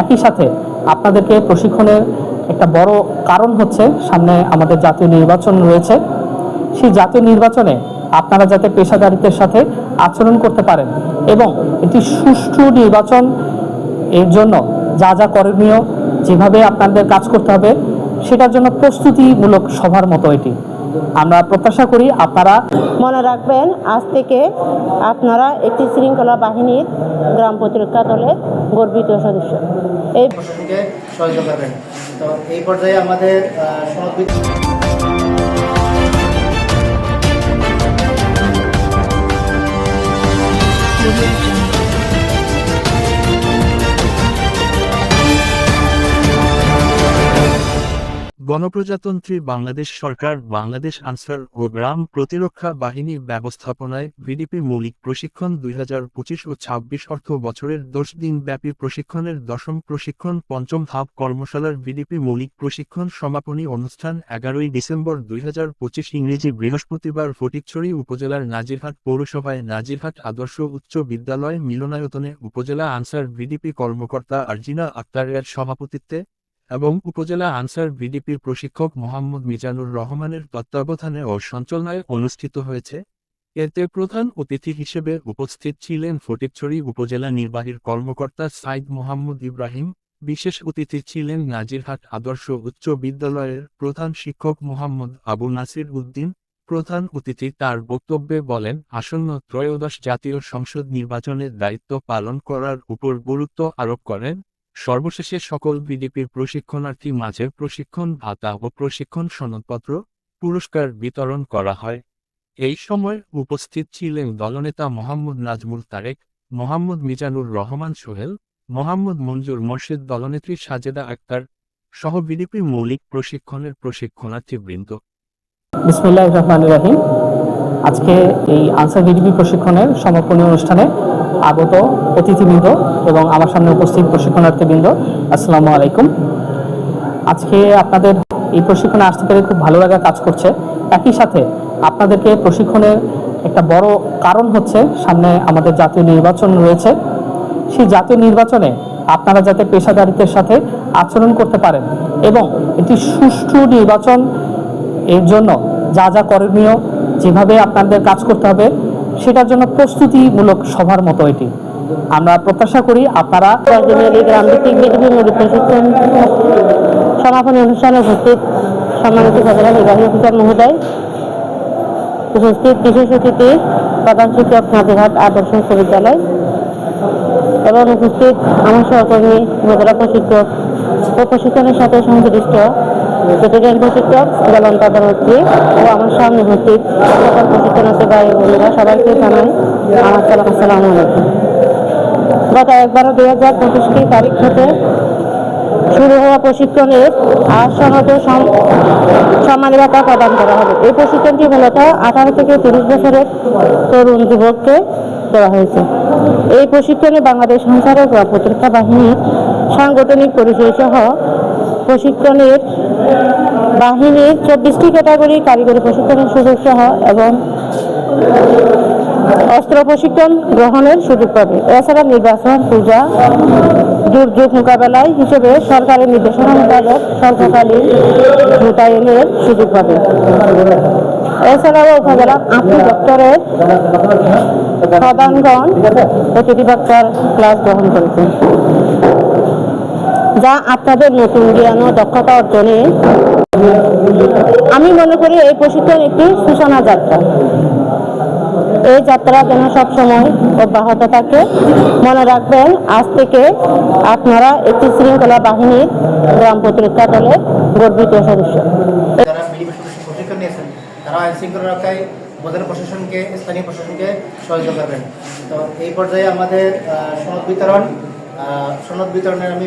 একই সাথে আপনাদেরকে প্রশিক্ষণের একটা বড় কারণ হচ্ছে সামনে আমাদের জাতীয় নির্বাচন রয়েছে। সেই জাতীয় নির্বাচনে আপনারা যাতে পেশাদারিত্বের সাথে আচরণ করতে পারেন এবং একটি সুষ্ঠু নির্বাচন এর জন্য যা যা করণীয়, যেভাবে আপনাদের কাজ করতে হবে, সেটার জন্য প্রস্তুতিমূলক সভার মতো এটি। আমরা প্রত্যাশা করি আপনারা মনে রাখবেন, আজ থেকে আপনারা একটি শৃঙ্খলা বাহিনীর গ্রাম প্রতিরক্ষা দলের গর্বিত সদস্য। এই প্রশাসনকে সহযোগিতা করবেন। তো এই পর্যায়ে আমাদের গণপ্রজাতন্ত্রী বাংলাদেশ সরকার বাংলাদেশ আনসার ও গ্রাম প্রতিরক্ষা বাহিনী ব্যবস্থাপনায় ভিডিপি মৌলিক প্রশিক্ষণ 2025 ও 26 অর্থ বছরের 10 দিন ব্যাপী প্রশিক্ষণের দশম প্রশিক্ষণ পঞ্চম ধাপ কর্মশালার ভিডিপি মৌলিক প্রশিক্ষণ সমাপনী অনুষ্ঠান 11ই ডিসেম্বর 2025 ইংরেজি বৃহস্পতিবার ফটিকছড়ি উপজেলার নাজিরহাট পৌরসভায় নাজিরহাট আদর্শ উচ্চ বিদ্যালয় মিলনায়তনে উপজেলা আনসার ভিডিপি কর্মকর্তা আরজিনা আক্তারের সভাপতিত্বে এবং উপজেলা আনসার ভিডিপির প্রশিক্ষক মোহাম্মদ মিজানুর রহমানের তত্ত্বাবধানে ও সঞ্চালনায় অনুষ্ঠিত হয়েছে। এতে প্রধান অতিথি হিসেবে উপস্থিত ছিলেন ফটিকছড়ি উপজেলা নির্বাহীর কর্মকর্তা সাইদ মোহাম্মদ ইব্রাহিম। বিশেষ অতিথি ছিলেন নাজিরহাট আদর্শ উচ্চ বিদ্যালয়ের প্রধান শিক্ষক মোহাম্মদ আবু নাসির উদ্দিন। প্রধান অতিথি তার বক্তব্যে বলেন, আসন্ন ত্রয়োদশ জাতীয় সংসদ নির্বাচনের দায়িত্ব পালন করার উপর গুরুত্ব আরোপ করেন। সর্বশেষে সকল ভিডিপির প্রশিক্ষণার্থী মাঝে প্রশিক্ষণ ভাতা ও প্রশিক্ষণ সনদপত্র পুরস্কার বিতরণ করা হয়। এই সময় উপস্থিত ছিলেন দলনেতা মোহাম্মদ নাজমুল তারেক, মোহাম্মদ মিজানুর রহমান সোহেল, মোহাম্মদ মঞ্জুর মোর্শেদ, দলনেত্রী সাজেদা আক্তার সহ ভিডিপি মৌলিক প্রশিক্ষণের প্রশিক্ষণার্থীবৃন্দ। বিসমিল্লাহির রহমানির রহিম। আজকে এই আনসার ভিডিপি প্রশিক্ষণের সমাপনী অনুষ্ঠানে আগত অতিথিবৃন্দ এবং আমার সামনে উপস্থিত প্রশিক্ষণার্থীবৃন্দ, আসসালামু আলাইকুম। আজকে আপনাদের এই প্রশিক্ষণে আসতে পেরে খুব ভালো লাগা কাজ করছে। একই সাথে আপনাদেরকে প্রশিক্ষণের একটা বড় কারণ হচ্ছে সামনে আমাদের জাতীয় নির্বাচন রয়েছে। সেই জাতীয় নির্বাচনে আপনারা যাতে পেশাদারিত্বের সাথে আচরণ করতে পারেন এবং একটি সুষ্ঠু নির্বাচন এর জন্য যা যা করণীয়, যেভাবে আপনাদের কাজ করতে হবে, সেটার জন্য প্রস্তুতিমূলক সভার মতো এটি। আমরা প্রত্যাশা করি আপনারা গ্রামভিত্তিক ভিডিপি মৌলিক প্রশিক্ষণ সমাপনী অনুষ্ঠানে উপস্থিত সম্মানিত উপজেলা নির্বাহী অফিসার মহোদয়, উপস্থিত বিশেষ অতিথি প্রধান শিক্ষক নাজিরহাট আদর্শ উচ্চ বিদ্যালয় এবং উপস্থিত আমার সহকর্মী উপজেলা প্রশিক্ষক ও প্রশিক্ষণের সাথে সংশ্লিষ্ট প্রতিজন প্রশিক্ষক, জ্বলন পদমন্ত্রী ও আমার সামনে উপস্থিত সকল প্রশিক্ষণার্থী ভাই বোনেরা, সবাইকে জানাই আমার আসসালামু আলাইকুম। গত ১/১২/২০২৫ তারিখ থেকে শুরু হওয়া প্রশিক্ষণের আজ সনদ সম্মানী ভাতা প্রদান করা হবে। এই প্রশিক্ষণটি মূলত 18 থেকে 30 বছরের তরুণ যুবককে দেওয়া হয়েছে। এই প্রশিক্ষণে বাংলাদেশ আনসার ও গ্রাম প্রতিরক্ষা বাহিনীর সাংগঠনিক পরিচয় সহ প্রশিক্ষণের বাহিনীর 24টি ক্যাটাগরি কারিগরি প্রশিক্ষণের সুযোগ সহ এবং অস্ত্র প্রশিক্ষণ গ্রহণের সুযোগ পাবে। এছাড়া নির্বাচন, পূজা, দুর্যোগ মোকাবেলায় হিসেবে সরকারের নির্দেশনা মোতাবেক স্বল্পকালীন মোতায়েনের সুযোগ পাবে। এছাড়াও উপজেলা আর্থিক দপ্তরের প্রধানগণ প্রতিটি বক্তার ক্লাস গ্রহণ করেছেন, যা আপনাদের নতুন জ্ঞান ও দক্ষতা অর্জনে আমি মনে করি এই প্রশিক্ষণ একটি সূচনা যাত্রা। এই যাত্রা যেন সবসময় অব্যাহত থাকে। মনে রাখবেন, আজ থেকে আপনারা একটি শৃঙ্খলা বাহিনীর গ্রাম প্রতিরক্ষা দলের গর্বিত সদস্য। যারা প্রশিক্ষণ নিয়েছেন তারা আইন শৃঙ্খলা রক্ষায় উপজেলা প্রশাসনকে, স্থানীয় প্রশাসনকে সহযোগিতা করবেন। তো এই পর্যায়ে আমাদের সনদ বিতরণের আমি